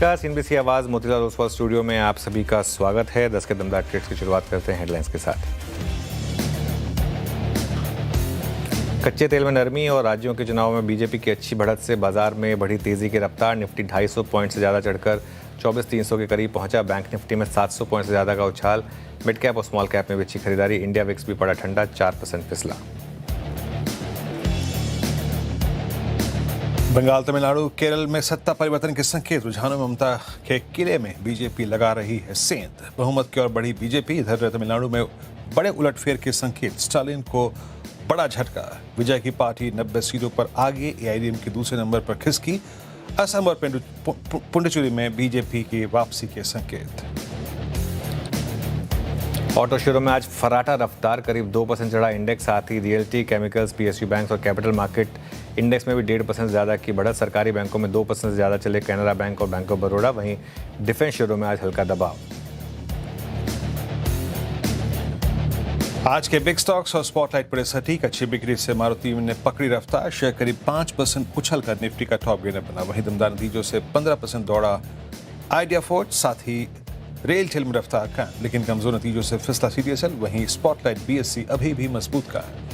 नमस्कार, सीएनबीसी आवाज मोतीलाल ओसवाल स्टूडियो में आप सभी का स्वागत है। 10 के दमदार ट्रेड्स की शुरुआत करते हैं हेडलाइंस के साथ। कच्चे तेल में नरमी और राज्यों के चुनाव में बीजेपी की अच्छी बढ़त से बाजार में बढ़ी तेजी की रफ्तार। निफ्टी 250 पॉइंट से ज़्यादा चढ़कर 24,300 के करीब पहुंचा। बैंक निफ्टी में 700 पॉइंट से ज़्यादा का उछाल। मिड कैप और स्मॉल कैप में भी अच्छी खरीदारी। इंडिया विक्स भी पड़ा ठंडा, 4% फिसला। बंगाल, तमिलनाडु, केरल में सत्ता परिवर्तन के संकेत। रुझानों में ममता के किले में बीजेपी लगा रही है सेंध। बहुमत की ओर बढ़ी बीजेपी। इधर तमिलनाडु में बड़े उलटफेर के संकेत। स्टालिन को बड़ा झटका। विजय की पार्टी 90 सीटों पर आगे। एआईएडीएम के दूसरे नंबर पर खिसकी। असम और पुडुचेरी में बीजेपी की वापसी के संकेत। ऑटो शेयरों में आज फराटा रफ्तार, करीब 2% चढ़ा इंडेक्स। साथ ही रियल्टी, केमिकल्स, पीएसयू बैंक और कैपिटल मार्केट इंडेक्स में भी 1.5% से ज़्यादा की बढ़त। सरकारी बैंकों में 2% से ज़्यादा चले कैनरा बैंक और बैंक ऑफ बड़ौदा। वहीं डिफेंस शेयरों में आज हल्का दबाव। आज के बिग स्टॉक्स और स्पॉटलाइट पर सटीक। अच्छी बिक्री से मारुति ने पकड़ी रफ्तार। शेयर करीब 5% उछलकर निफ्टी का टॉप गेनर बना। वहीं दमदार नतीजों से 15% दौड़ा आइडिया फोर्ज। साथ ही रेल टेल में रफ्तार का, लेकिन कमजोर नतीजों से फिसला सीटीएसएल। वहीं स्पॉटलाइट बीएससी अभी भी मजबूत का है।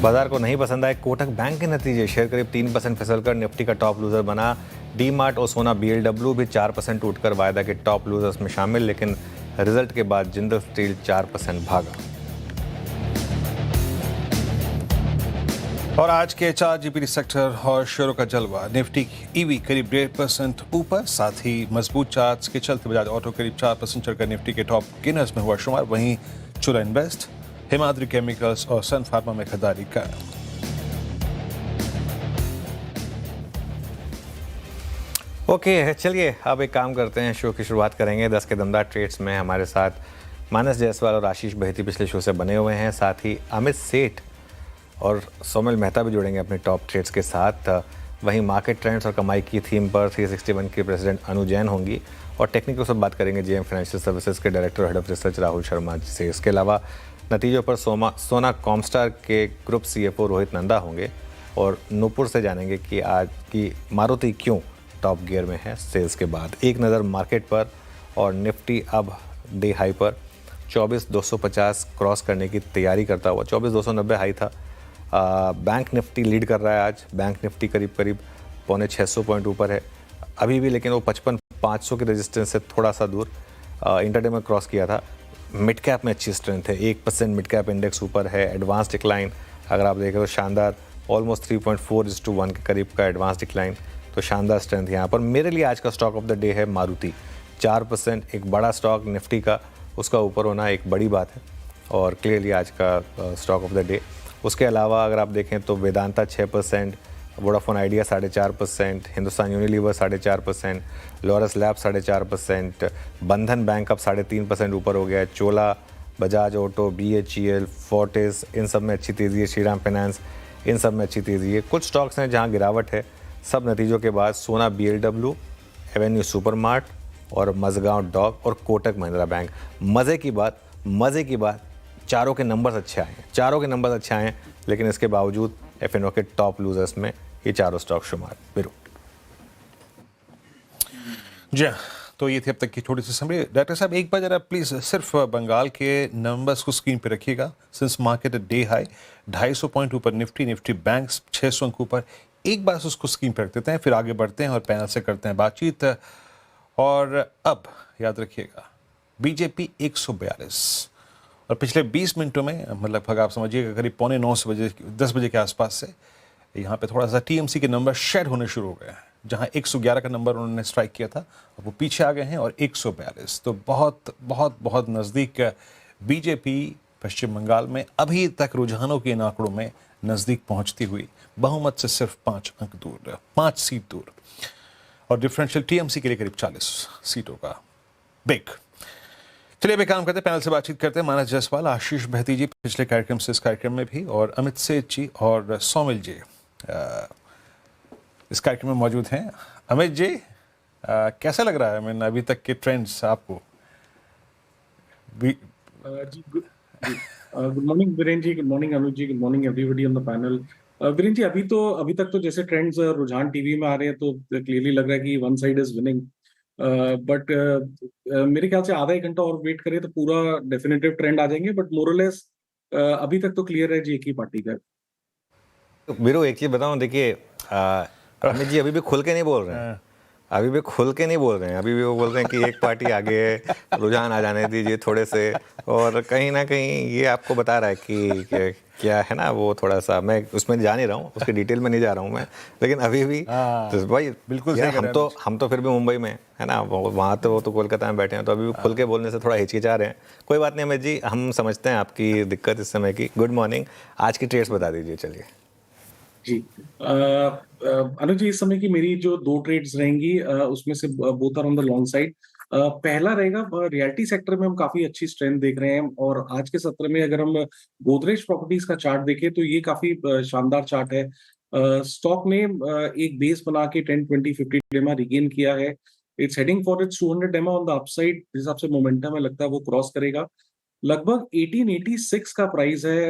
बाजार को नहीं पसंद आए कोटक बैंक के नतीजे। शेयर करीब 3% फिसलकर निफ्टी का टॉप लूजर बना। डी मार्ट और सोना बीएलडब्ल्यू भी 4% टूटकर वायदा के टॉप लूजर्स में शामिल, लेकिन रिजल्ट के बाद जिंदल स्टील 4% भागा। और आज के 4 जीपीटी सेक्टर और शेयरों का जलवा। निफ्टी ईवी करीब 1.5% ऊपर। साथ ही मजबूत चार्ट्स के चलते बजाज ऑटो करीब 4% चढ़कर निफ्टी के टॉप गेनर्स में हुआ शुमार। वहीं चुरा इन्वेस्ट, हिमाद्री केमिकल्स और सन फार्मा में खरीदारी का। ओके, चलिए अब एक काम करते हैं, शो की शुरुआत करेंगे। 10 के दमदार ट्रेड्स में हमारे साथ मानस जायसवाल और आशीष बहेती पिछले शो से बने हुए हैं। साथ ही अमित सेठ और सोमेल मेहता भी जुड़ेंगे अपने टॉप ट्रेड्स के साथ। वहीं मार्केट ट्रेंड्स और कमाई की थीम पर 361 के प्रेसिडेंट अनु जैन होंगी। और टेक्निकल से बात करेंगे जेएम फाइनेंशियल सर्विसेज के director head of research Rahul Sharma ji से। इसके अलावा नतीजों पर सोना कॉमस्टार के ग्रुप सीएफओ रोहित नंदा होंगे। और नूपुर से जानेंगे कि आज की मारुति क्यों टॉप गियर में है सेल्स के बाद। एक नज़र मार्केट पर, और निफ्टी अब डे हाई पर 24,250 क्रॉस करने की तैयारी करता हुआ। 24,290 हाई था। बैंक निफ्टी लीड कर रहा है आज। बैंक निफ्टी करीब 650 पॉइंट ऊपर है अभी भी, लेकिन वो 55,500 के रेजिस्टेंस से थोड़ा सा दूर इंटरडे में क्रॉस किया था। मिड कैप में अच्छी स्ट्रेंथ है, 1% मिड कैप इंडेक्स ऊपर है। एडवांस डिक्लाइन अगर आप देखें तो शानदार, ऑलमोस्ट 3.4:1 के करीब का एडवांस डिक्लाइन, तो शानदार स्ट्रेंथ यहाँ पर। मेरे लिए आज का स्टॉक ऑफ द डे है मारुति। 4% एक बड़ा स्टॉक निफ्टी का, उसका ऊपर होना एक बड़ी बात है और क्लियरली आज का स्टॉक ऑफ द डे। उसके अलावा अगर आप देखें तो Vedanta 6%, Vodafone idea 4.5%, Hindustan Unilever 4.5%, Laurus lab 4.5%, बंधन बैंक अब 3.5% ऊपर हो गया है। चोला, बजाज ऑटो, बीएचईएल, फोर्टिस, इन सब में अच्छी तेज़ी है। श्रीराम फाइनेंस, इन सब में अच्छी तेज़ी है। कुछ स्टॉक्स हैं जहां गिरावट है। सब नतीजों के बाद सोना बीएलडब्ल्यू, एवेन्यू सुपरमार्ट और मजगांव डॉक और कोटक महिंद्रा बैंक। मज़े की बात चारों के नंबर्स अच्छे आए हैं। लेकिन इसके बावजूद एफएनओ के टॉप लूजर्स में ये चारों स्टॉक शुमार। बिरू जी, तो ये थी अब तक की थोड़ी सी समरी। डॉक्टर साहब, एक बार जरा प्लीज सिर्फ बंगाल के नंबर्स को स्क्रीन पे रखिएगा। Since market day high 250 point ऊपर निफ्टी बैंक 600 अंक ऊपर। एक बार उसको स्क्रीन पे रख देते हैं, फिर आगे बढ़ते हैं और पैनल से करते हैं बातचीत। और अब याद रखिएगा, बीजेपी 142 और पिछले 20 मिनटों में, मतलब आप समझिएगा करीब 8:45 बजे 10 बजे के आसपास से यहाँ पे थोड़ा सा टीएमसी के नंबर शेड होने शुरू हो गए हैं। जहाँ 111 का नंबर उन्होंने स्ट्राइक किया था, अब वो पीछे आ गए हैं और 142, तो बहुत बहुत बहुत नज़दीक बीजेपी पश्चिम बंगाल में अभी तक रुझानों के इन आंकड़ों में नज़दीक पहुँचती हुई, बहुमत से सिर्फ 5 अंक दूर, 5 सीट दूर। और डिफरेंशियल टीएमसी के लिए करीब 40 सीटों का बिग। चलिए अब एक काम करते हैं, पैनल से बातचीत करते हैं। मानस जायसवाल, आशीष बहेती जी पिछले कार्यक्रम से इस कार्यक्रम में भी, और अमित सेठ जी और सोमेल जी इस कार्यक्रम में मौजूद हैं। अमित जी, कैसा लग रहा है मैंने अभी तक के ट्रेंड्स आपको? जी good morning Virendra ji, good morning Anuj ji, good morning everybody on the panel. Virendra ji, अभी तक तो जैसे ट्रेंड्स रुझान टीवी में आ रहे हैं तो क्लियरली लग रहा है कि one side is winning. But मेरे ख्याल से आधा एक घंटा और वेट करें तो पूरा डेफिनेटिव ट्रेंड आ जाएंगे, बट मोरलेस अभी तक तो क्लियर है जी एक ही पार्टी का। तो वीरू एक चीज़ बताऊं, देखिए अमित जी अभी भी खुल के नहीं बोल रहे हैं, अभी भी खुल के नहीं बोल रहे हैं, अभी भी वो बोल रहे हैं कि एक पार्टी आगे है, रुझान आ जाने दीजिए थोड़े से। और कहीं ना कहीं ये आपको बता रहा है कि क्या है ना, वो थोड़ा सा, मैं उसमें जा नहीं रहा हूँ, उसके डिटेल में नहीं जा रहा हूँ मैं, लेकिन अभी भी तो भाई बिल्कुल यार सही कह रहे हैं हम तो फिर भी मुंबई में है ना, वहाँ तो वो तो कोलकाता में बैठे हैं, तो अभी भी खुल के बोलने से थोड़ा हिचकिचा रहे हैं। कोई बात नहीं अमित जी, हम समझते हैं आपकी दिक्कत इस समय की। गुड मॉर्निंग, आज की ट्रेड्स बता दीजिए चलिए। जी अनुज जी, इस समय की मेरी जो दो ट्रेड्स रहेंगी उसमें से both are on the long side. पहला रहेगा रियल्टी सेक्टर में हम काफी अच्छी स्ट्रेंथ देख रहे हैं, और आज के सत्र में अगर हम गोदरेज प्रॉपर्टीज का चार्ट देखें तो ये काफी शानदार चार्ट है। स्टॉक ने एक बेस बना के 10, 20, 50 डेमा रिगेन किया है। इट्स हेडिंग फॉर इट्स 200 डेमा ऑन द अपसाइड, जिस हिसाब से मोमेंटम है लगता है वो क्रॉस करेगा। लगभग 1886 का प्राइस है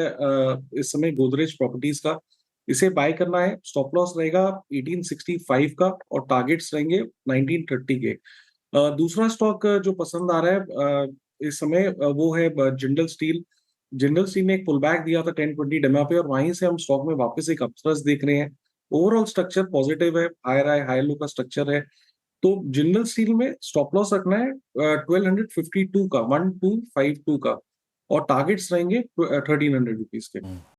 इस समय गोदरेज प्रॉपर्टीज का। इसे बाय करना है, स्टॉप लॉस रहेगा 1865 का और टारगेट्स रहेंगे 1930 के। दूसरा स्टॉक जो पसंद आ रहा है इस समय वो है जिंदल स्टील। जिंदल स्टील ने एक पुल बैक दिया था 10, 20 डेमा पे, और वहीं से हम स्टॉक में वापस एक अपथ्रस्ट देख रहे हैं। ओवरऑल स्ट्रक्चर पॉजिटिव है, हायर हाई हाई लो का स्ट्रक्चर है। तो जिंदल स्टील में स्टॉप लॉस रखना है 1252 का, 1252 का, और टारगेट्स रहेंगे 1300 रुपीज के।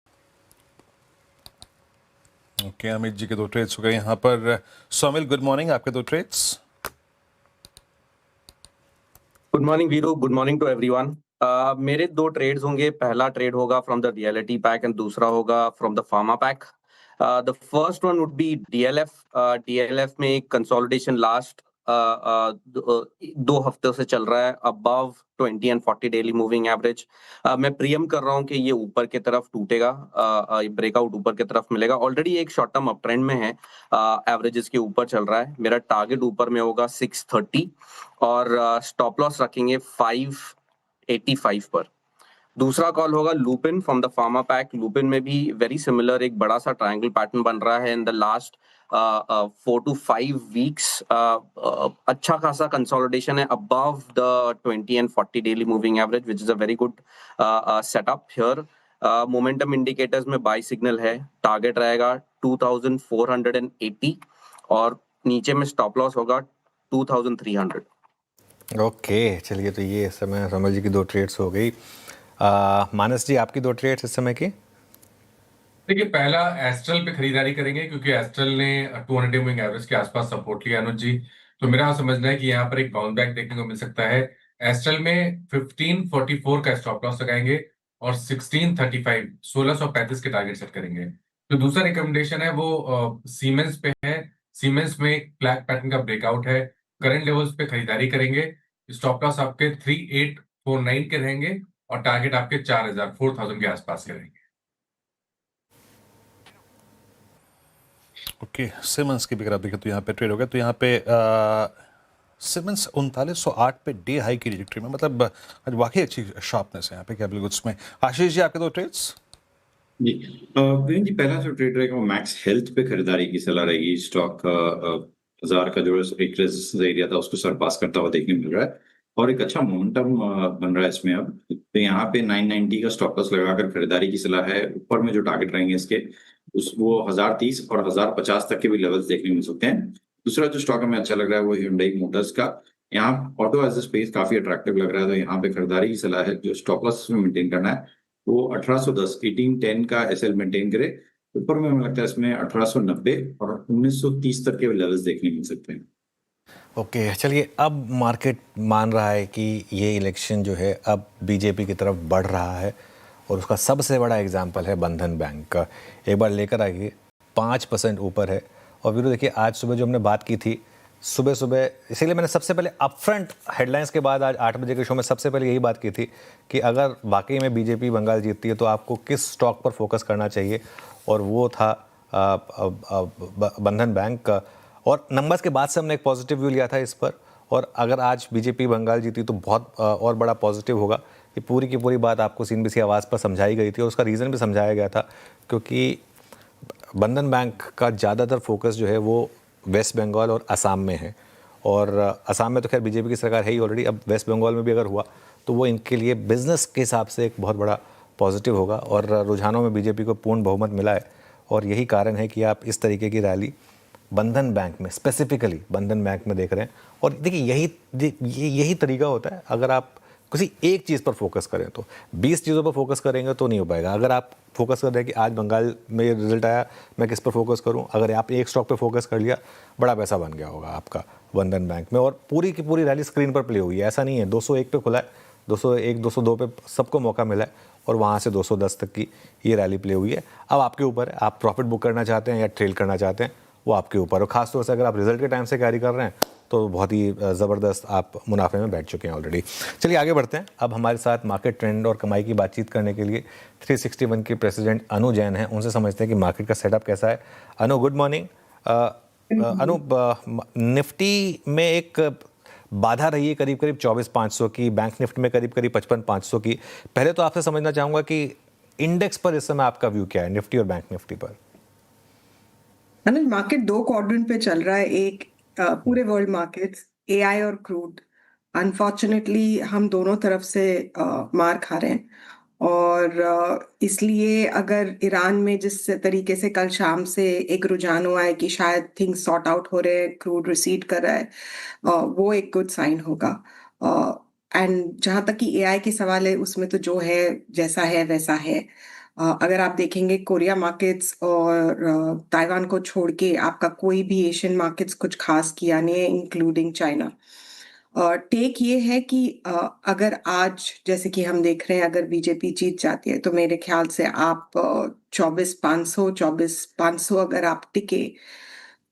ओके, अमित जी के दो ट्रेड्स हो गए यहाँ पर। सोमिल, गुड मॉर्निंग, आपके दो trades. Good morning Veeru, good morning to everyone. मेरे दो ट्रेड्स होंगे। पहला ट्रेड होगा from the reality pack and दूसरा होगा from the pharma pack. The first one would be DLF. DLF में एक कंसोलिडेशन लास्ट दो हफ्तों से चल रहा है above 20 and 40 daily moving average. मैं प्रियम कर रहा हूं कि ये ऊपर की तरफ टूटेगा, ब्रेकआउट ऊपर की तरफ मिलेगा। ऑलरेडी एक शॉर्ट टर्म अप ट्रेंड में है, एवरेजेस के ऊपर चल रहा है। मेरा टारगेट ऊपर में होगा 630 और स्टॉप लॉस रखेंगे 585 पर। दूसरा कॉल होगा Lupin from the pharma pack. Lupin में भी वेरी सिमिलर एक बड़ा सा ट्रायंगल पैटर्न बन रहा है in the last 4 to 5 weeks. अच्छा खासा कंसोलिडेशन है above the 20 and 40 daily moving average, which is a very good setup here. Momentum indicators में बाय सिग्नल है। टारगेट रहेगा 2480 और नीचे में स्टॉप लॉस होगा 2300। ओके चलिए, तो ये इस समय सोमिल जी की दो ट्रेड्स हो गई। मानस जी, आपकी दो ट्रेड्स इस समय की। देखिए, पहला एस्ट्रल पे खरीदारी करेंगे क्योंकि एस्ट्रल ने 200 मूविंग एवरेज के आसपास सपोर्ट लिया अनुज जी। तो मेरा समझना है कि यहाँ पर एक बाउंस बैक देखने को मिल सकता है। एस्ट्रल में 1544 का स्टॉप लॉस लगाएंगे और 1635 1635 के टारगेट सेट करेंगे। तो दूसरा रिकमेंडेशन है वो सीमेंस पे है। सीमेंस में एक फ्लैग पैटर्न का ब्रेकआउट है। करंट लेवल्स पे खरीदारी करेंगे। स्टॉप लॉस आपके 3849 के रहेंगे और टारगेट आपके 4000 के आसपास के रहेंगे। ओके, सिमंस की भी अगर आप देखें तो यहाँ पे ट्रेड हो गया। तो यहाँ पे सिमंस 3908 पे डे हाई की ट्रिजेक्टरी में, मतलब आज वाकई अच्छी शार्पनेस है यहाँ पे कैपिटल गुड्स में। आशीष जी, आपके दो ट्रेड्स। जी वीरेंद्र जी, पहला जो ट्रेड रहेगा वो मैक्स हेल्थ पे खरीदारी की सलाह रहेगी। स्टॉक 1000 का जो एक रेजिस्टेंस एरिया था उसको सरपास करता हुआ देखने मिल रहा है, और एक अच्छा मोमेंटम बन रहा है इसमें अब। तो यहाँ पे 990 का स्टॉप लॉस लगाकर खरीदारी की सलाह है। ऊपर में जो टारगेट रहेंगे इसके वो 1030 और 1050 तक के भी लेवल्स देखने मिल सकते हैं। दूसरा जो स्टॉक हमें अच्छा लग रहा है वो Hyundai मोटर्स का। यहाँ ऑटो एज अ स्पेस काफी अट्रैक्टिव लग रहा है, तो यहाँ पे खरीदारी की सलाह है। जो स्टॉप लॉस मेंटेन करना है वो 1810 1810 का एसएल मेंटेन करे। ऊपर में हमें लगता है इसमें 1890 और 1930 तक के लेवल्स देखने मिल सकते हैं। ओके चलिए, अब मार्केट मान रहा है कि ये इलेक्शन जो है अब बीजेपी की तरफ बढ़ रहा है, और उसका सबसे बड़ा एग्जाम्पल है बंधन बैंक का। एक बार लेकर आइए, 5% ऊपर है। और वीरू देखिए, आज सुबह जो हमने बात की थी सुबह सुबह, इसीलिए मैंने सबसे पहले अपफ्रंट हेडलाइंस के बाद आज 8 बजे के शो में सबसे पहले यही बात की थी कि अगर वाकई में बीजेपी बंगाल जीतती है तो आपको किस स्टॉक पर फोकस करना चाहिए, और वो था बंधन बैंक का। और नंबर्स के बाद से हमने एक पॉजिटिव व्यू लिया था इस पर, और अगर आज बीजेपी बंगाल जीती तो बहुत और बड़ा पॉजिटिव होगा। ये पूरी की पूरी बात आपको CNBC आवाज़ पर समझाई गई थी, और उसका रीज़न भी समझाया गया था, क्योंकि बंधन बैंक का ज़्यादातर फोकस जो है वो वेस्ट बंगाल और असम में है, और असम में तो खैर बीजेपी की सरकार है ही ऑलरेडी, अब वेस्ट बंगाल में भी अगर हुआ तो वो इनके लिए बिजनेस के हिसाब से एक बहुत बड़ा पॉजिटिव होगा, और रुझानों में बीजेपी को पूर्ण बहुमत मिला है, और यही कारण है कि आप इस तरीके की रैली बंधन बैंक में, स्पेसिफिकली बंधन बैंक में देख रहे हैं। और देखिए यही तरीका होता है, अगर आप किसी एक चीज़ पर फोकस करें तो 20 चीज़ों पर फोकस करेंगे तो नहीं हो पाएगा। अगर आप फोकस कर रहे हैं कि आज बंगाल में ये रिजल्ट आया, मैं किस पर फोकस करूं, अगर आप एक स्टॉक पे फोकस कर लिया, बड़ा पैसा बन गया होगा आपका बंधन बैंक में। और पूरी की पूरी रैली स्क्रीन पर प्ले हुई है, ऐसा नहीं है 201 पे खुला है, 201 202 पे सबको मौका मिला है, और वहाँ से 210 तक की ये रैली प्ले हुई है। अब आपके ऊपर है, आप प्रॉफिट बुक करना चाहते हैं या ट्रेल करना चाहते हैं, वो आपके ऊपर। और खासतौर से अगर आप रिजल्ट के टाइम से कैरी कर रहे हैं तो बहुत ही ज़बरदस्त आप मुनाफे में बैठ चुके हैं ऑलरेडी। चलिए आगे बढ़ते हैं। अब हमारे साथ मार्केट ट्रेंड और कमाई की बातचीत करने के लिए 361 के प्रेसिडेंट अनु जैन हैं, उनसे समझते हैं कि मार्केट का सेटअप कैसा है। अनु, गुड मॉर्निंग। अनु, निफ्टी में एक बाधा रही है करीब करीब 24,500 की, बैंक निफ्टी में करीब करीब 55,500 की। पहले तो आपसे समझना चाहूँगा कि इंडेक्स पर इस समय आपका व्यू क्या है, निफ्टी और बैंक निफ्टी पर? मार्केट दो क्वाड्रेंट पे चल रहा है, एक पूरे वर्ल्ड मार्केट्स, एआई और क्रूड। अनफॉर्चुनेटली हम दोनों तरफ से मार खा रहे हैं, और इसलिए अगर ईरान में जिस तरीके से कल शाम से एक रुझान हुआ है कि शायद थिंग्स सॉर्ट आउट हो रहे हैं, क्रूड रिसीड कर रहा है, वो एक गुड साइन होगा। एंड जहाँ तक कि एआई के सवाल है, उसमें तो जो है जैसा है वैसा है। अगर आप देखेंगे कोरिया मार्केट्स और ताइवान को छोड़ के आपका कोई भी एशियन मार्केट्स कुछ खास किया नहीं है, इंक्लूडिंग चाइना। टेक ये है कि अगर आज जैसे कि हम देख रहे हैं, अगर बीजेपी जीत जाती है तो मेरे ख्याल से आप 24,500 अगर आप टिके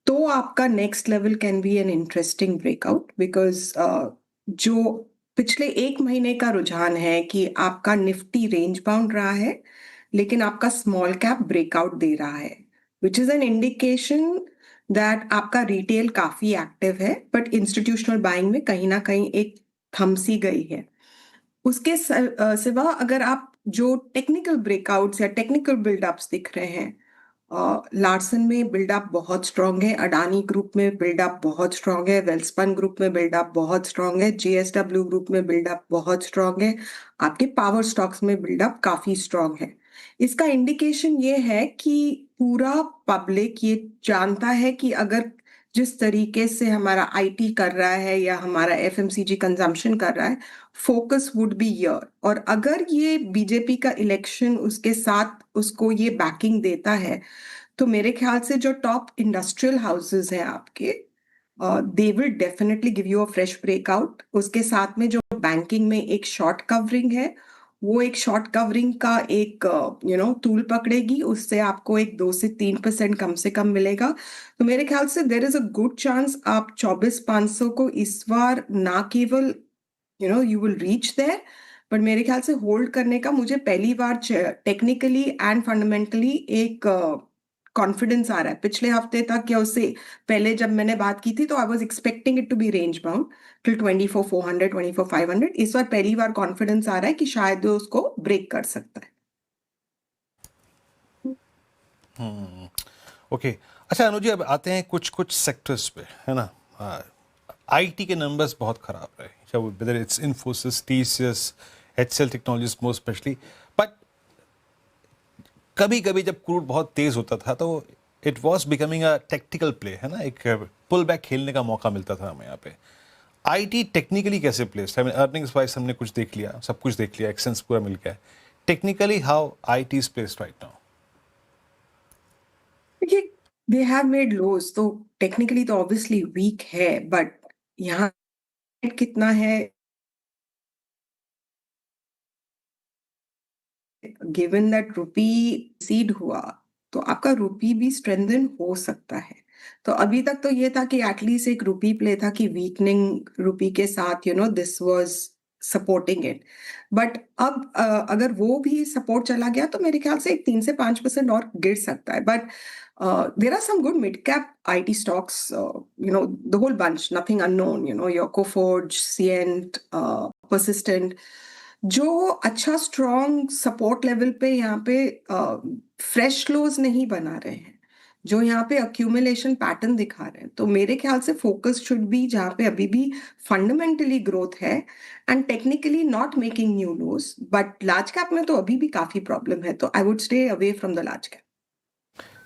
तो आपका next level can be an interesting breakout, because जो पिछले एक महीने का रुझान है कि आपका निफ्टी रेंज बाउंड रहा है, लेकिन आपका स्मॉल कैप ब्रेकआउट दे रहा है, which is an indication that आपका रिटेल काफी एक्टिव है, बट इंस्टीट्यूशनल बाइंग में कहीं ना कहीं एक थम सी गई है। उसके सिवा अगर आप जो टेक्निकल ब्रेकआउट्स या टेक्निकल बिल्डअप्स दिख रहे हैं, लार्सन में बिल्डअप बहुत स्ट्रांग है, अडानी ग्रुप में बिल्डअप बहुत स्ट्रांग है, वेल्सपन ग्रुप में बिल्डअप बहुत स्ट्रांग है, जेएसडब्ल्यू ग्रुप में बिल्डअप बहुत स्ट्रांग है, आपके पावर स्टॉक्स में बिल्डअप काफी स्ट्रांग है। इसका इंडिकेशन ये है कि पूरा पब्लिक ये जानता है कि अगर जिस तरीके से हमारा आईटी कर रहा है या हमारा एफएमसीजी कंजम्पशन कर रहा है, फोकस वुड बी हियर। और अगर ये बीजेपी का इलेक्शन उसके साथ उसको ये बैकिंग देता है, तो मेरे ख्याल से जो टॉप इंडस्ट्रियल हाउसेस हैं आपके, they will definitely give you a fresh breakout. उसके साथ में जो बैंकिंग में एक शॉर्ट कवरिंग है, वो एक शॉर्ट कवरिंग का एक टूल पकड़ेगी, उससे आपको एक 2 से 3% कम से कम मिलेगा। तो मेरे ख्याल से there is a good chance आप 24,500 को इस बार ना केवल यू विल रीच देयर, पर मेरे ख्याल से होल्ड करने का मुझे पहली बार टेक्निकली एंड फंडामेंटली एक कॉन्फिडेंस आ रहा है। पिछले हफ्ते तक या उससे पहले जब मैंने बात की थी तो I was expecting it to be range bound till 24,400 24,500। इस बार पहली बार कॉन्फिडेंस आ रहा है कि शायद वो उसको ब्रेक कर सकता है। ओके, अच्छा अनुज जी, अब आते हैं कुछ कुछ सेक्टर्स पे, है ना। आईटी के नंबर्स बहुत खराब रहे, चाहे whether it's Infosys, TCS, HCL technologies more specially. But कभी कभी जब क्रूड बहुत तेज होता था तो it was becoming a tactical play, है ना, एक पुल बैक खेलने का मौका मिलता था हमें यहाँ पे। आईटी टेक्निकली कैसे प्लेस्ड है? अर्निंग्स वाइज हमने कुछ देख लिया, सब कुछ देख लिया, एक्सेंस पूरा मिल गया। Technically how IT is placed right now? देखिए, दे हैव मेड लोज, तो टेक्निकली तो ऑब्वियसली वीक है, बट यहाँ कितना है गिवन दैट रुपी सीड हुआ, तो आपका रुपी भी स्ट्रेंथन हो सकता है। तो अभी तक तो ये था कि एटलीस्ट एक रुपी प्ले था कि वीकनिंग रुपी के साथ this was supporting it. But अब अगर वो भी सपोर्ट चला गया तो मेरे ख्याल से एक 3 से 5% और गिर सकता है। But there are some good mid-cap IT stocks, the whole bunch, nothing unknown, your Coforge, Cient, Persistent, जो अच्छा स्ट्रॉन्ग सपोर्ट लेवल पे यहाँ पे फ्रेश क्लोज नहीं बना रहे हैं। जो यहाँ पे अक्यूमुलेशन पैटर्न दिखा रहे हैं। तो मेरे ख्याल से फोकस शुड बी जहाँ पे अभी भी फंडामेंटली ग्रोथ है and technically not making new lows, but large cap में तो अभी भी काफी प्रॉब्लम है, तो I would stay away from the large cap.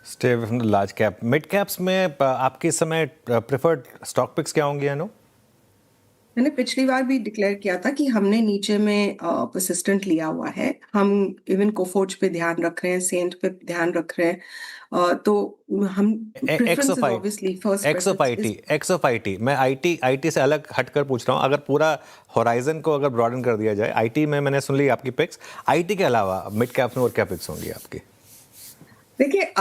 Stay away from the large cap. Mid caps में आपके इस समय प्रेफर्ड स्टॉक पिक्स क्या होंगे अनु? मैंने पिछली बार भी डिक्लेयर किया था कि हमने नीचे में परसिस्टेंट लिया हुआ है। हम इवन कोफोर्ज पे ध्यान रख रहे हैं, सेंट पे ध्यान रख रहे हैं। तो हम x of obviously first x of IT मैं आईटी से अलग हटकर पूछ रहा हूँ। अगर पूरा होराइजन को अगर ब्रॉडन कर दिया जाए, आईटी में मैंने सुन ली आपकी पिक्स, आईटी के अलावा मिड कैप्स में और क्या पिक्स होंगी आपकी? देखिए,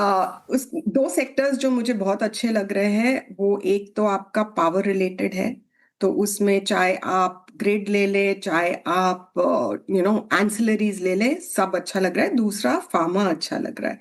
उस दो सेक्टर्स जो मुझे बहुत अच्छे लग रहे हैं, वो एक तो आपका पावर रिलेटेड है, तो उसमें चाहे आप ग्रिड ले ले, चाहे आप एंसिलरीज ले ले, सब अच्छा लग रहा है। दूसरा फार्मा अच्छा लग रहा है,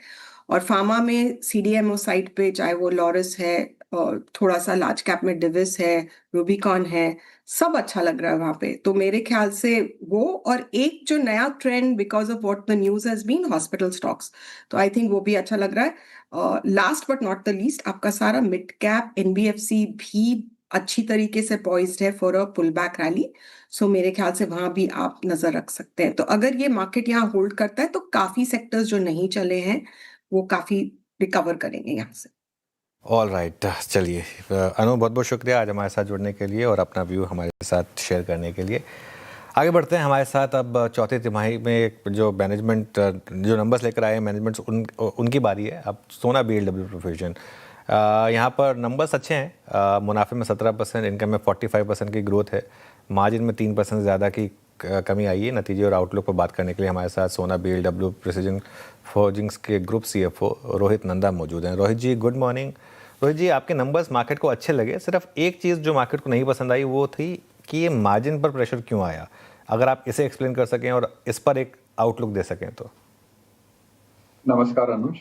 और फार्मा में सीडीएमओ साइड पे चाहे वो लॉरस है, और थोड़ा सा लार्ज कैप में डिविस है, रूबिकॉन है, सब अच्छा लग रहा है वहां पे। तो मेरे ख्याल से वो, और एक जो नया trend because of what the news has been, hospital stocks, तो आई थिंक वो भी अच्छा लग रहा है। Last but not the least, आपका सारा मिड कैप एनबीएफसी भी अच्छी तरीके से पॉइज्ड है for a pullback rally. So मेरे ख्याल से वहां भी आप नजर रख सकते हैं। तो अगर ये मार्केट यहाँ होल्ड करता है तो काफी सेक्टर्स जो नहीं चले हैं वो काफी रिकवर करेंगे यहाँ से। ऑल राइट, चलिए अनु, बहुत बहुत शुक्रिया आज हमारे साथ जुड़ने के लिए और अपना व्यू हमारे साथ शेयर करने के लिए। आगे बढ़ते हैं हमारे साथ अब चौथी तिमाही में जो मैनेजमेंट जो नंबर्स लेकर आए हैं मैनेजमेंट, उनकी बारी है। अब सोना बीएलडब्ल्यू प्रोविजन, यहाँ पर नंबर्स अच्छे हैं। मुनाफे में 17%, इनकम में 45% की ग्रोथ है, मार्जिन में 3% ज़्यादा की कमी आई है। नतीजे और आउटलुक पर बात करने के लिए हमारे साथ सोना बीएलडब्ल्यू प्रिसीजन फोर्जिंग्स के ग्रुप सीएफओ रोहित नंदा मौजूद हैं। रोहित जी, गुड मॉर्निंग। रोहित जी, आपके नंबर्स मार्केट को अच्छे लगे, सिर्फ एक चीज़ जो मार्केट को नहीं पसंद आई वो थी कि ये मार्जिन पर प्रेशर क्यों आया। अगर आप इसे एक्सप्लेन कर सकें और इस पर एक आउटलुक दे सकें तो। नमस्कार Anuj,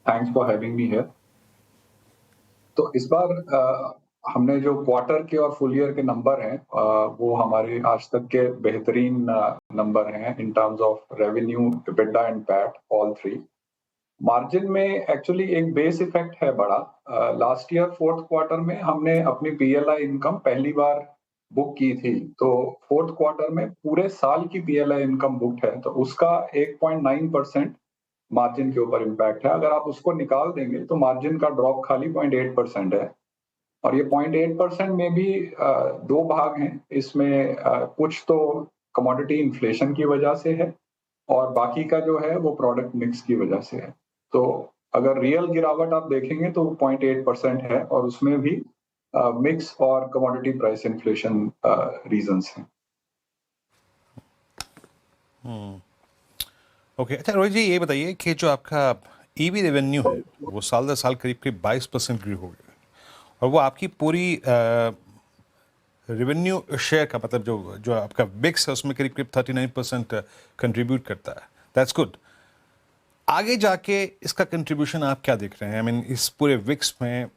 thanks for having me here. तो इस बार हमने जो क्वार्टर के और फुल ईयर के नंबर हैं वो हमारे आज तक के बेहतरीन नंबर हैं in terms of revenue, EBITDA and PAT, all three. Margin में एक्चुअली एक बेस इफेक्ट है बड़ा। लास्ट ईयर फोर्थ क्वार्टर में हमने अपनी पीएलआई इनकम पहली बार बुक की थी, तो फोर्थ क्वार्टर में पूरे साल की पीएलआई इनकम बुक है, तो उसका 1.9% मार्जिन के ऊपर इम्पैक्ट है। अगर आप उसको निकाल देंगे तो मार्जिन का ड्रॉप खाली 0.8% है, और ये 0.8% में भी दो भाग हैं। इसमें कुछ तो कमोडिटी इन्फ्लेशन की वजह से है और बाकी का जो है वो प्रोडक्ट मिक्स की वजह से है। तो अगर रियल गिरावट आप देखेंगे तो 0.8% है, और उसमें भी मिक्स और कमोडिटी प्राइस इन्फ्लेशन रीजंस हैं। ओके, अच्छा रोहित जी, ये बताइए कि जो आपका ईवी रेवेन्यू है वो साल दर साल करीब करीब 22% ग्रो हो गया, और वो आपकी पूरी रेवेन्यू शेयर का मतलब जो आपका बिक्स है उसमें करीब करीब 39% कंट्रीब्यूट करता है। That's good. आगे जाके इसका कंट्रीब्यूशन आप क्या देख रहे हैं? आई मीन इस पूरे विक्स में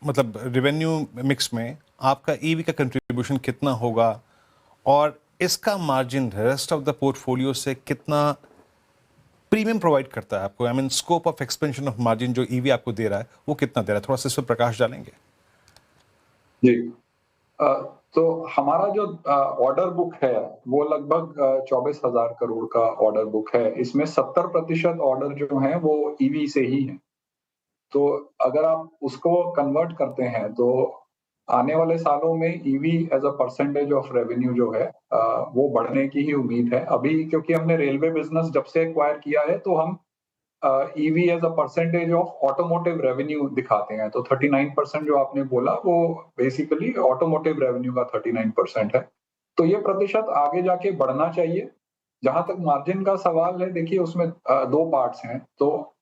मतलब रेवेन्यू मिक्स में आपका ईवी का कंट्रीब्यूशन कितना होगा, और इसका margin rest of the portfolio से कितना प्रीमियम प्रोवाइड करता है आपको? I mean scope of expansion of margin जो ईवी आपको दे रहा है वो कितना दे रहा है? थोड़ा सा इस पर प्रकाश डालेंगे। जी, तो हमारा जो ऑर्डर बुक है वो लगभग 24,000 करोड़ का ऑर्डर बुक है। इसमें 70% ऑर्डर जो हैं वो ईवी से ही हैं। तो अगर आप उसको कन्वर्ट करते हैं तो आने वाले सालों में EV as a percentage of revenue जो है वो बढ़ने की ही उम्मीद है। अभी क्योंकि हमने रेलवे बिजनेस जब से एक्वायर किया है तो हम EV as a percentage of automotive revenue दिखाते हैं। तो 39% जो आपने बोला वो बेसिकली ऑटोमोटिव रेवेन्यू का 39% है। तो ये प्रतिशत आगे जाके बढ़ना चाहिए। जहां तक मार्जिन का सवाल है, देखिए उसमें दो पार्ट्स हैं। तो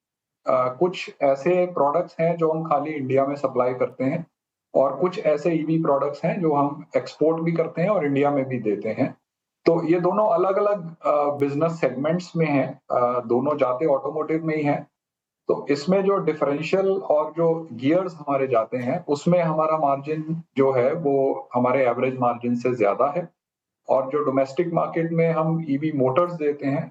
कुछ ऐसे प्रोडक्ट्स हैं जो हम खाली इंडिया में सप्लाई करते हैं, और कुछ ऐसे ईवी प्रोडक्ट्स हैं जो हम एक्सपोर्ट भी करते हैं और इंडिया में भी देते हैं। तो ये दोनों अलग अलग बिजनेस सेगमेंट्स में हैं, दोनों जाते ऑटोमोटिव में ही हैं। तो इसमें जो डिफरेंशियल और जो गियर्स हमारे जाते हैं उसमें हमारा मार्जिन जो है वो हमारे एवरेज मार्जिन से ज्यादा है, और जो डोमेस्टिक मार्केट में हम ईवी मोटर्स देते हैं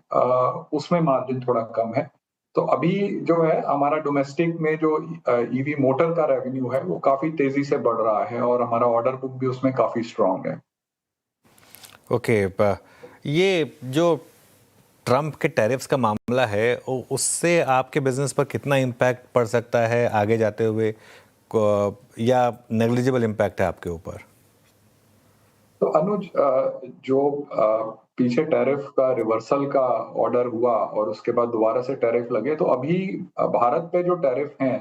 उसमें मार्जिन थोड़ा कम है। तो अभी जो है हमारा डोमेस्टिक में जो ईवी मोटर का रेवेन्यू है वो काफी तेजी से बढ़ रहा है और हमारा ऑर्डर बुक भी उसमें काफी स्ट्रांग है। ओके, ये जो ट्रम्प के टैरिफ्स का मामला है उससे आपके बिजनेस पर कितना इम्पैक्ट पड़ सकता है आगे जाते हुए, या नेग्लिजिबल इम्पैक्ट है आपके ऊपर? तो अनुज, जो पीछे टैरिफ का रिवर्सल का ऑर्डर हुआ और उसके बाद दोबारा से टैरिफ लगे, तो अभी भारत पे जो टैरिफ हैं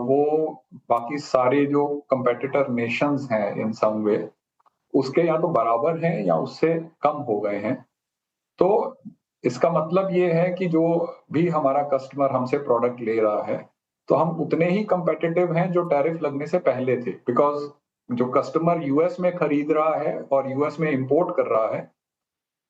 वो बाकी सारे जो कंपेटिटर नेशंस हैं इन सम वे उसके या तो बराबर हैं या उससे कम हो गए हैं। तो इसका मतलब ये है कि जो भी हमारा कस्टमर हमसे प्रोडक्ट ले रहा है तो हम उतने ही कंपेटिटिव हैं जो टैरिफ लगने से पहले थे, बिकॉज जो कस्टमर यूएस में खरीद रहा है और यूएस में इंपोर्ट कर रहा है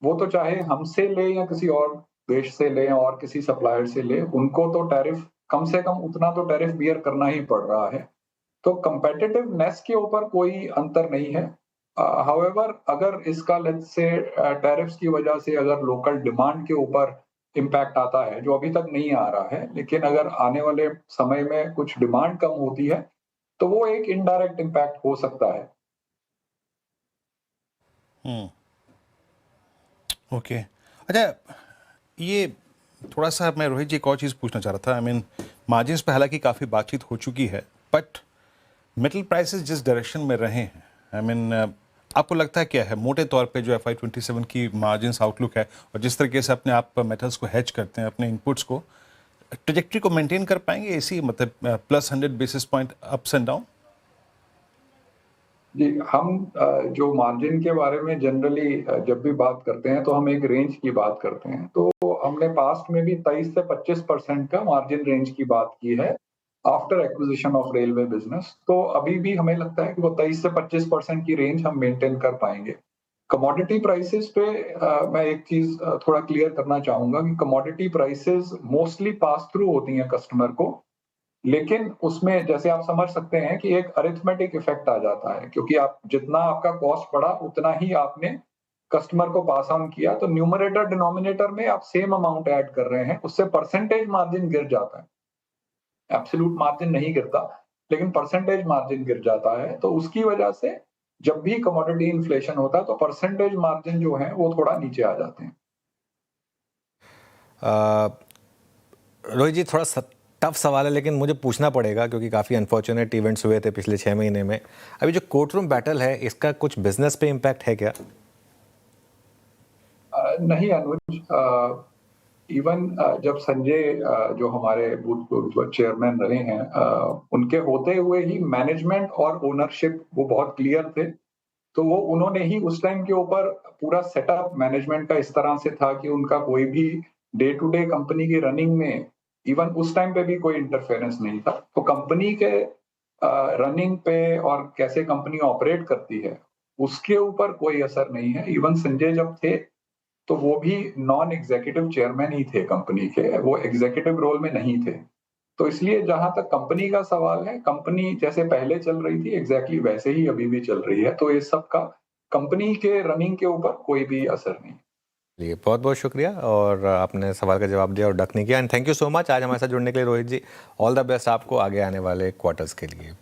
वो तो चाहे हमसे ले या किसी और देश से ले और किसी सप्लायर से ले, उनको तो टैरिफ कम से कम उतना तो टैरिफ बियर करना ही पड़ रहा है। तो कंपेटिटिवनेस के ऊपर कोई अंतर नहीं है। हाउएवर अगर इसका लेट्स से टैरिफ्स की वजह से अगर लोकल डिमांड के ऊपर इम्पैक्ट आता है, जो अभी तक नहीं आ रहा है, लेकिन अगर आने वाले समय में कुछ डिमांड कम होती है तो वो एक इनडायरेक्ट इम्पैक्ट हो सकता है। ओके, अच्छा, ये थोड़ा सा मैं रोहित जी एक और चीज़ पूछना चाह रहा था। आई मीन मार्जिन्स पे हालांकि काफ़ी बातचीत हो चुकी है, बट मेटल प्राइसेस जिस डायरेक्शन में रहे हैं, आई मीन आपको लगता है क्या है मोटे तौर पे जो FY27 की मार्जिन्स आउटलुक है और जिस तरीके से अपने आप मेटल्स को हेज करते हैं, अपने इनपुट्स को, ट्रेजेक्ट्री को मेंटेन कर पाएंगे इसी मतलब +100 basis point ups and down? जी, हम जो मार्जिन के बारे में जनरली जब भी बात करते हैं तो हम एक रेंज की बात करते हैं। तो हमने पास्ट में भी 23 से 25% का मार्जिन रेंज की बात की है after acquisition of railway business. तो अभी भी हमें लगता है कि वो 23 से 25% की रेंज हम मेंटेन कर पाएंगे। कमोडिटी प्राइसेस पे मैं एक चीज थोड़ा क्लियर करना चाहूंगा कि commodity prices mostly pass through होती हैं कस्टमर को, लेकिन उसमें जैसे आप समझ सकते हैं कि एक अरिथमेटिक इफेक्ट आ जाता है, क्योंकि आप जितना आपका कॉस्ट बढ़ा उतना ही आपने कस्टमर को पास ऑन किया, तो न्यूमरेटर डिनोमिनेटर में आप सेम अमाउंट ऐड कर रहे हैं, उससे परसेंटेज मार्जिन गिर जाता है। एब्सोल्यूट मार्जिन नहीं गिरता लेकिन परसेंटेज मार्जिन गिर जाता है। तो उसकी वजह से जब भी कमोडिटी इन्फ्लेशन होता है तो परसेंटेज मार्जिन जो है वो थोड़ा नीचे आ जाते हैं। रोहित जी, थोड़ा टफ सवाल है लेकिन मुझे पूछना पड़ेगा क्योंकि काफ़ी अनफॉर्चुनेट इवेंट्स हुए थे पिछले 6 महीने में। अभी जो कोर्ट रूम बैटल है इसका कुछ बिजनेस पे इम्पैक्ट है क्या? नहीं अनुज, इवन जब संजय जो हमारे भूतपूर्व चेयरमैन रहे हैं, उनके होते हुए ही मैनेजमेंट और ओनरशिप वो बहुत क्लियर थे। तो वो उन्होंने ही उस टाइम के ऊपर पूरा सेटअप मैनेजमेंट का इस तरह से था कि उनका कोई भी डे टू डे कंपनी की रनिंग में इवन उस टाइम पे भी कोई इंटरफेरेंस नहीं था। तो कंपनी के रनिंग पे और कैसे कंपनी ऑपरेट करती है उसके ऊपर कोई असर नहीं है। इवन संजय जब थे तो वो भी नॉन एग्जीक्यूटिव चेयरमैन ही थे कंपनी के, वो एग्जीक्यूटिव रोल में नहीं थे। तो इसलिए जहां तक कंपनी का सवाल है, कंपनी जैसे पहले चल रही थी एग्जैक्टली वैसे ही अभी भी चल रही है। तो इस सब का कंपनी के रनिंग के ऊपर कोई भी असर नहीं। चलिए, बहुत बहुत शुक्रिया और आपने सवाल का जवाब दिया और डक नहीं किया। And thank you so much आज हमारे साथ जुड़ने के लिए रोहित जी। ऑल द बेस्ट आपको आगे आने वाले क्वार्टर्स के लिए।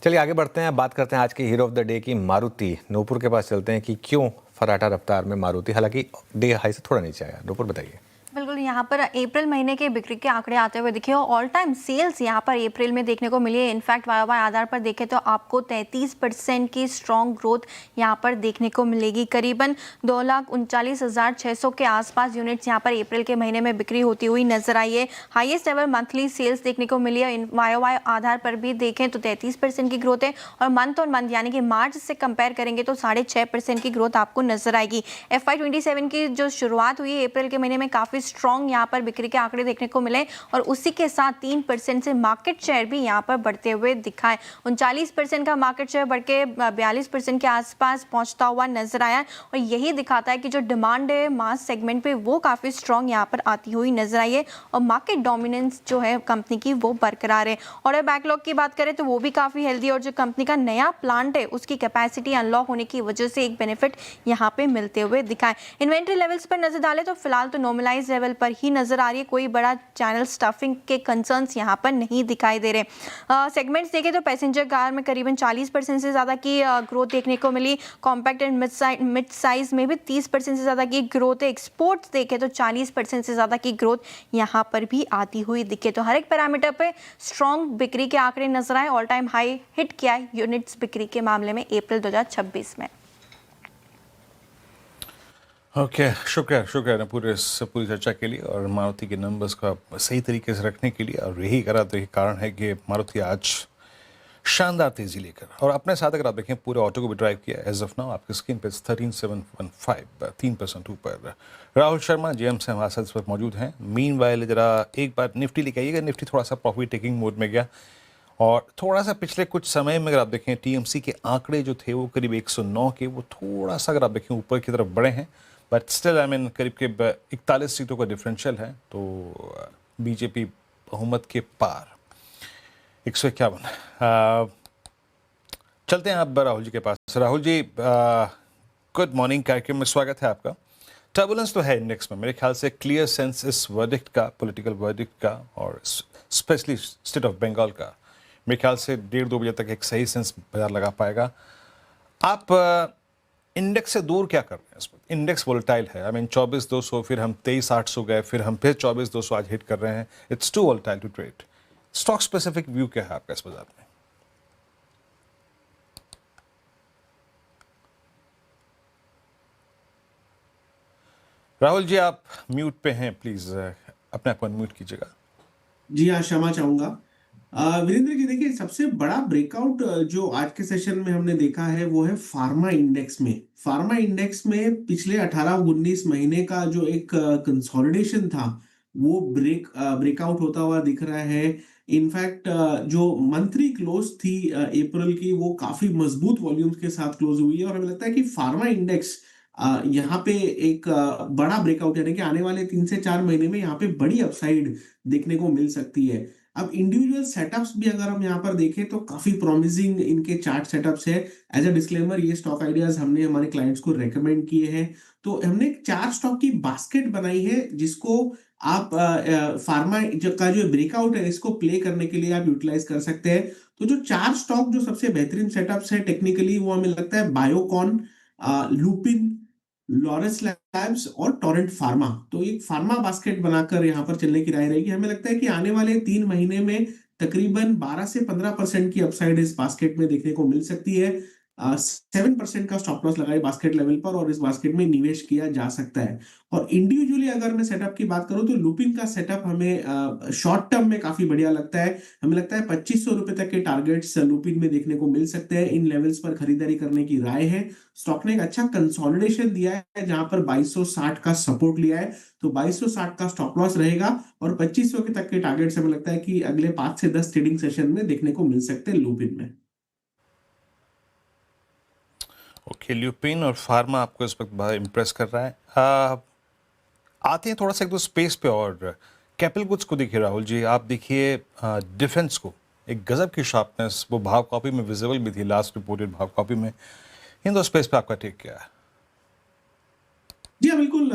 चलिए आगे बढ़ते हैं, बात करते हैं आज की हीरो ऑफ द डे की, मारुति। नूपुर के पास चलते हैं कि क्यों फराटा रफ्तार में मारुति, हालांकि डे हाई से थोड़ा नीचे आया। नूपुर बताइए। बिल्कुल, यहाँ पर अप्रैल महीने के बिक्री के आंकड़े आते हुए दिखे और ऑल टाइम सेल्स यहाँ पर अप्रैल में देखने को मिली है। इनफैक्ट वाई आधार पर देखें तो आपको 33% की स्ट्रॉन्ग ग्रोथ यहाँ पर देखने को मिलेगी। करीबन 2,39,600 के आसपास यूनिट्स यहाँ पर अप्रैल के महीने में बिक्री होती हुई नजर आई है। हाईएस्ट एवर मंथली सेल्स देखने को मिली है। वाई आधार पर भी देखें तो 33% की ग्रोथ है और मंथ ऑन मंथ यानी कि मार्च से कंपेयर करेंगे तो 6.5% की ग्रोथ आपको नजर आएगी। FY27 की जो शुरुआत हुई अप्रैल के महीने में काफी स्ट्रॉन्ग यहाँ पर बिक्री के आंकड़े देखने को मिले और उसी के साथ 3% से मार्केट शेयर भी यहाँ पर बढ़ते हुए दिखा है। 39% का मार्केट शेयर बढ़ के 42% के आसपास पहुंचता हुआ नजर आया और यही दिखाता है कि जो डिमांड है मास सेगमेंट पे वो काफी स्ट्रॉन्ग यहाँ पर आती हुई नजर आई है और मार्केट डोमिनेंस जो है कंपनी की वो बरकरार है। और बैकलॉग की बात करें तो वो भी काफी हेल्दी और जो कंपनी का नया प्लांट है उसकी कैपेसिटी अनलॉक होने की वजह से एक बेनिफिट यहाँ पे मिलते हुए दिखा है। इन्वेंट्री लेवल्स पर नजर डालें तो फिलहाल तो नॉर्मलाइज लेवल पर ही नजर आ रही है, कोई बड़ा चैनल स्टफिंग के कंसर्न्स यहाँ पर नहीं दिखाई दे रहे। सेगमेंट्स देखें तो पैसेंजर कार में करीबन 40% से ज़्यादा की ग्रोथ देखने को मिली, कॉम्पैक्ट एंड मिड साइज में भी 30% से ज़्यादा की ग्रोथ है, एक्सपोर्ट्स देखें तो 40% से ज़्यादा की ग्रोथ यहाँ पर भी आती हुई दिखे। तो हर एक पैरामीटर पे स्ट्रॉन्ग बिक्री के आंकड़े नजर आए, ऑल टाइम हाई हिट किया है यूनिट्स बिक्री के मामले में अप्रैल 2026 में। ओके, शुक्रिया पूरी चर्चा के लिए और मारुति के नंबर्स को सही तरीके से रखने के लिए। और यही करा तो यही कारण है कि मारुति आज शानदार तेजी लेकर और अपने साथ अगर आप देखें पूरे ऑटो को भी ड्राइव किया। एज ऑफ नाउ आपकी स्क्रीन पे 13715 3% ऊपर। राहुल शर्मा जेएम से हमारे साथ इस वक्त मौजूद हैं। मीनवाइल जरा एक बार निफ्टी लेके आइएगा। निफ्टी थोड़ा सा प्रॉफिट टेकिंग मोड में गया और थोड़ा सा पिछले कुछ समय में अगर आप देखें टीएमसी के आंकड़े जो थे वो करीब 109 के, वो थोड़ा सा अगर आप देखें ऊपर की तरफ बढ़े हैं, बट स्टिल आई मीन करीब के 41 सीटों का डिफरेंशियल है। तो बीजेपी बहुमत के पार 151। चलते हैं अब राहुल जी के पास। राहुल जी गुड मॉर्निंग, कार्यक्रम में स्वागत है आपका। टर्बुलेंस तो है इंडेक्स में, मेरे ख्याल से क्लियर सेंस इस वर्डिक्ट का, पॉलिटिकल वर्डिक्ट का और स्पेशली स्टेट ऑफ बंगाल का, मेरे ख्याल से 1:30-2 बजे तक एक सही सेंस बाजार लगा पाएगा। आप इंडेक्स से दूर क्या कर रहे हैं इस वक्त? इंडेक्स वोलेटाइल है, आई मीन 24,200, फिर हम 23,800 गए, फिर हम फिर 24,200 आज हिट कर रहे हैं। It's too volatile to trade. Stock specific view क्या है आपका इस बाजार में? राहुल जी आप म्यूट पे हैं, प्लीज अपने आप को अनम्यूट कीजिएगा। जी हाँ, क्षमा चाहूंगा। वीरेंद्र जी देखिए, सबसे बड़ा ब्रेकआउट जो आज के सेशन में हमने देखा है वो है फार्मा इंडेक्स में। फार्मा इंडेक्स में पिछले 18-19 महीने का जो एक कंसोलिडेशन था वो ब्रेकआउट होता हुआ दिख रहा है। इनफैक्ट जो मंथली क्लोज थी अप्रैल की, वो काफी मजबूत वॉल्यूम्स के साथ क्लोज हुई है और हमें लगता है कि फार्मा इंडेक्स यहाँ पे एक बड़ा ब्रेकआउट, यानी कि आने वाले 3 से 4 महीने में यहाँ पे बड़ी अपसाइड देखने को मिल सकती है। अब इंडिविजुअल सेटअप्स भी अगर हम यहाँ पर देखें तो काफी प्रॉमिसिंग इनके चार्ट सेटअप्स है। एज अ डिस्क्लेमर, ये स्टॉक आइडियाज हमने हमारे क्लाइंट्स को रेकमेंड किए हैं। तो हमने 4 स्टॉक की बास्केट बनाई है जिसको आप फार्मा का जो ब्रेकआउट है इसको प्ले करने के लिए आप यूटिलाइज कर सकते हैं। तो जो 4 स्टॉक जो सबसे बेहतरीन सेटअप्स है टेक्निकली, वो हमें लगता है बायोकॉन, लुपिन, लॉरेंस लैब्स और टोरेंट फार्मा। तो एक फार्मा बास्केट बनाकर यहाँ पर चलने की राय रहेगी। हमें लगता है कि आने वाले 3 महीने में तकरीबन 12 से 15% की अपसाइड इस बास्केट में देखने को मिल सकती है। 7% का स्टॉप लॉस लगाए बास्केट लेवल पर और इस बास्केट में निवेश किया जा सकता है। और इंडिविजुअली अगर मैं सेटअप की बात करूं तो लुपिन का सेटअप हमें शॉर्ट टर्म में काफी बढ़िया लगता है। हमें लगता है 2500 रुपए तक के टारगेट्स लुपिन में देखने को मिल सकते हैं। इन लेवल्स पर खरीदारी करने की राय है। स्टॉक ने एक अच्छा कंसोलिडेशन दिया है जहां पर 2260 का सपोर्ट लिया है, तो 2260 का स्टॉप लॉस रहेगा और 2500 के तक के टारगेट्स हमें लगता है कि अगले 5 से 10 ट्रेडिंग सेशन में देखने को मिल सकते हैं लुपिन में। ओके, ल्यूपिन और फार्मा आपको इस वक्त बहुत इम्प्रेस कर रहा है। आते हैं थोड़ा सा एक दो स्पेस पे और कैपिटल गुड्स को देखिए राहुल जी। आप देखिए डिफेंस को, एक गजब की शार्पनेस वो भाव कॉपी में विजिबल भी थी, लास्ट रिपोर्टेड भाव कॉपी में। इन दो स्पेस पे आपका टेक क्या है? जी हाँ, बिल्कुल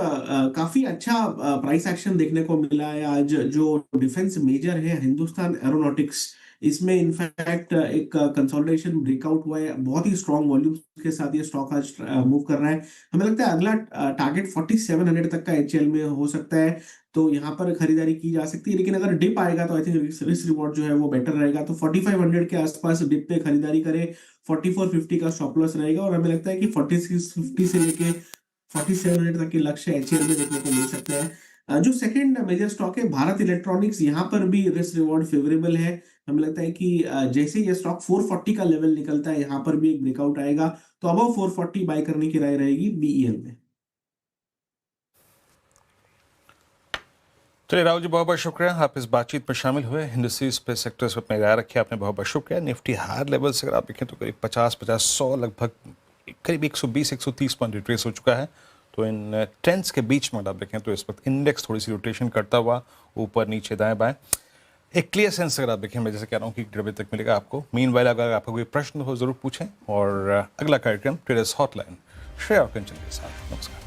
काफी अच्छा प्राइस एक्शन देखने को मिला है आज। जो डिफेंस मेजर है हिंदुस्तान एरोनॉटिक्स, इसमें इनफैक्ट एक कंसोलिडेशन ब्रेकआउट हुआ है। बहुत ही स्ट्रॉन्ग वॉल्यूम्स के साथ ये स्टॉक आज मूव कर रहा है। हमें लगता है अगला टारगेट 4700 तक का एचएल में हो सकता है, तो यहाँ पर खरीदारी की जा सकती है। लेकिन अगर डिप आएगा तो आई थिंक रिस्क रिवॉर्ड जो है वो बेटर रहेगा। तो 4500 के आसपास डिप पे खरीदारी करे, 4450 का स्टॉप लॉस रहेगा और हमें लगता है कि 4650 से लेके 4700 तक के लक्ष्य एचएल में देखने को मिल सकते हैं। जो सेकंड मेजर स्टॉक है भारत इलेक्ट्रॉनिक्स, यहाँ पर भी रिस्क रिवॉर्ड फेवरेबल है। हमें लगता है कि जैसे ये स्टॉक 440 का लेवल निकलता है, यहाँ पर भी एक ब्रेकआउट आएगा, तो अबव 440 बाय करने की राय रहेगी बीईएल में। चलिए राहुल जी, बहुत बहुत शुक्रिया आप इस बातचीत में शामिल हुए। इंडस्ट्रीज पे सेक्टर्स पर अपनी राय रखी आपने, बहुत बहुत शुक्रिया। निफ्टी हायर लेवल से अगर आप देखें तो करीब 50-100 लगभग करीब 120-130 पॉइंट रिट्रेस हो चुका है। तो इन ट्रेंड्स के बीच में आप देखें तो इस वक्त इंडेक्स थोड़ी सी रोटेशन करता हुआ ऊपर नीचे दाएं बाएं, एक क्लियर सेंस अगर आप देखें, मैं जैसे कह रहा हूँ कि 1:30 बजे तक मिलेगा आपको। मीनवाइल अगर आपका कोई प्रश्न हो जरूर पूछें और अगला कार्यक्रम ट्रेडर्स हॉटलाइन श्रेया के साथ। नमस्कार।